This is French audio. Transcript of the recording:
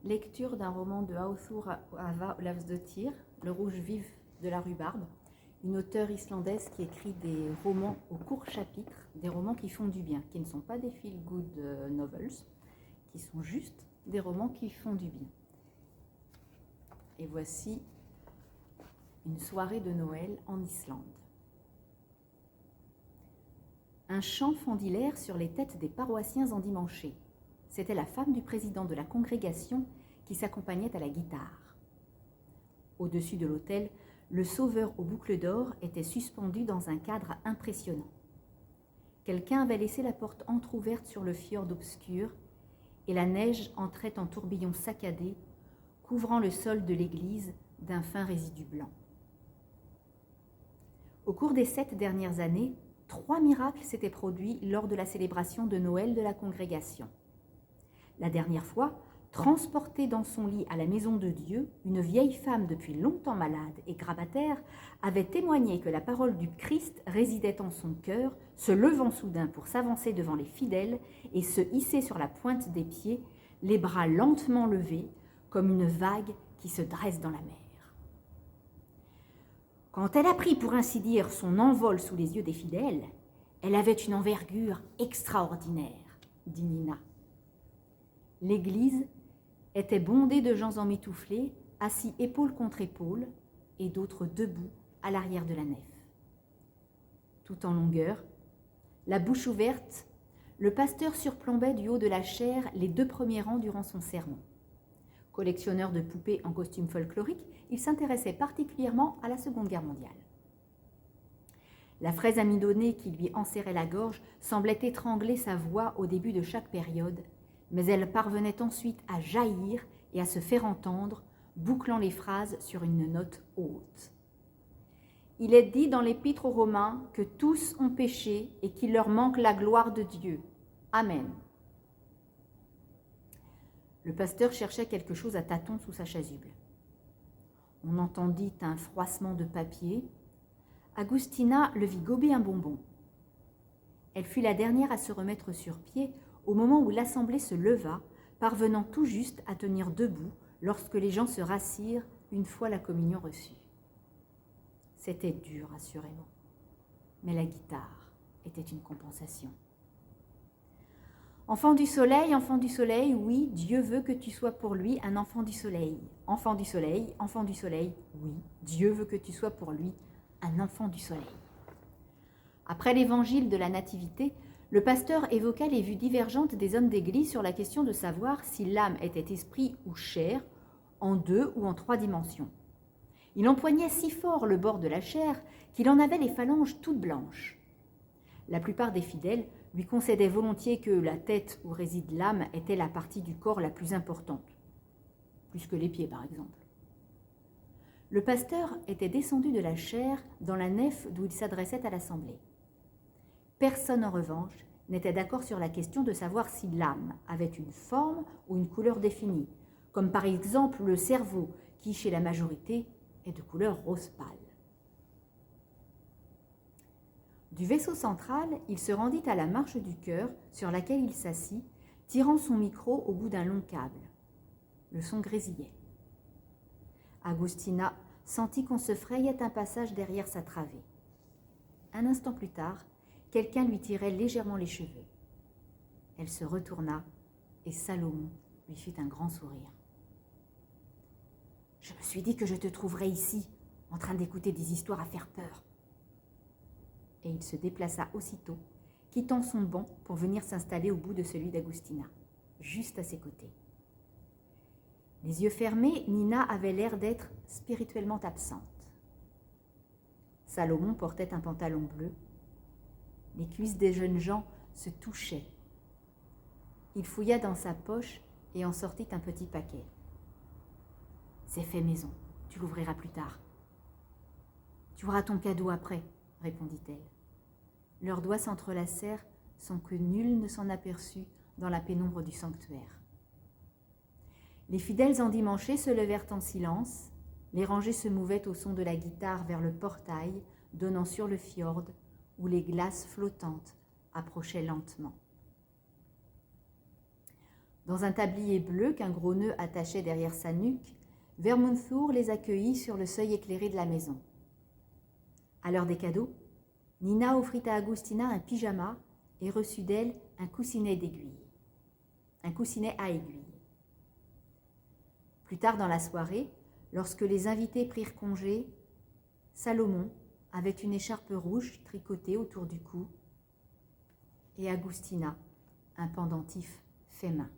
Lecture d'un roman de Auður Ólafsdóttir, Le rouge vif de la rhubarbe, une auteure islandaise qui écrit des romans aux courts chapitres, des romans qui font du bien, qui ne sont pas des feel-good novels, qui sont juste des romans qui font du bien. Et voici une soirée de Noël en Islande. Un chant fendit l'air sur les têtes des paroissiens endimanchés. C'était la femme du président de la congrégation qui s'accompagnait à la guitare. Au-dessus de l'autel, le sauveur aux boucles d'or était suspendu dans un cadre impressionnant. Quelqu'un avait laissé la porte entr'ouverte sur le fjord obscur et la neige entrait en tourbillons saccadés, couvrant le sol de l'église d'un fin résidu blanc. Au cours des 7 dernières années, 3 miracles s'étaient produits lors de la célébration de Noël de la congrégation. La dernière fois, transportée dans son lit à la maison de Dieu, une vieille femme depuis longtemps malade et grabataire avait témoigné que la parole du Christ résidait en son cœur, se levant soudain pour s'avancer devant les fidèles et se hisser sur la pointe des pieds, les bras lentement levés, comme une vague qui se dresse dans la mer. Quand elle a pris, pour ainsi dire, son envol sous les yeux des fidèles, elle avait une envergure extraordinaire, dit Nina. L'église était bondée de gens emmitouflés, assis épaule contre épaule, et d'autres debout à l'arrière de la nef. Tout en longueur, la bouche ouverte, le pasteur surplombait du haut de la chaire les 2 premiers rangs durant son sermon. Collectionneur de poupées en costume folklorique, il s'intéressait particulièrement à la Seconde Guerre mondiale. La fraise amidonnée qui lui enserrait la gorge semblait étrangler sa voix au début de chaque période, mais elle parvenait ensuite à jaillir et à se faire entendre, bouclant les phrases sur une note haute. Il est dit dans l'Épître aux Romains que tous ont péché et qu'il leur manque la gloire de Dieu. Amen. Le pasteur cherchait quelque chose à tâtons sous sa chasuble. On entendit un froissement de papier. Agustina le vit gober un bonbon. Elle fut la dernière à se remettre sur pied au moment où l'assemblée se leva, parvenant tout juste à tenir debout lorsque les gens se rassirent une fois la communion reçue. C'était dur, assurément, mais la guitare était une compensation. Enfant du soleil, oui, Dieu veut que tu sois pour lui un enfant du soleil. Enfant du soleil, oui, Dieu veut que tu sois pour lui un enfant du soleil. Après l'évangile de la Nativité, le pasteur évoqua les vues divergentes des hommes d'église sur la question de savoir si l'âme était esprit ou chair, en 2 ou en 3 dimensions. Il empoignait si fort le bord de la chair qu'il en avait les phalanges toutes blanches. La plupart des fidèles lui concédaient volontiers que la tête où réside l'âme était la partie du corps la plus importante, plus que les pieds par exemple. Le pasteur était descendu de la chaire dans la nef d'où il s'adressait à l'assemblée. Personne, en revanche, n'était d'accord sur la question de savoir si l'âme avait une forme ou une couleur définie, comme par exemple le cerveau, qui, chez la majorité, est de couleur rose pâle. Du vaisseau central, il se rendit à la marche du chœur, sur laquelle il s'assit, tirant son micro au bout d'un long câble. Le son grésillait. Agustina sentit qu'on se frayait un passage derrière sa travée. Un instant plus tard, quelqu'un lui tirait légèrement les cheveux. Elle se retourna et Salomon lui fit un grand sourire. « Je me suis dit que je te trouverais ici, en train d'écouter des histoires à faire peur. » Et il se déplaça aussitôt, quittant son banc pour venir s'installer au bout de celui d'Agustina, juste à ses côtés. Les yeux fermés, Nina avait l'air d'être spirituellement absente. Salomon portait un pantalon bleu. Les cuisses des jeunes gens se touchaient. Il fouilla dans sa poche et en sortit un petit paquet. « C'est fait maison, tu l'ouvriras plus tard. »« Tu auras ton cadeau après, » répondit-elle. Leurs doigts s'entrelacèrent sans que nul ne s'en aperçût dans la pénombre du sanctuaire. Les fidèles endimanchés se levèrent en silence. Les rangées se mouvaient au son de la guitare vers le portail donnant sur le fjord, où les glaces flottantes approchaient lentement. Dans un tablier bleu qu'un gros nœud attachait derrière sa nuque, Vermunthur les accueillit sur le seuil éclairé de la maison. À l'heure des cadeaux, Nina offrit à Agustina un pyjama et reçut d'elle un coussinet à aiguille. Plus tard dans la soirée, lorsque les invités prirent congé, Salomon avait une écharpe rouge tricotée autour du cou et Agustina un pendentif fait main.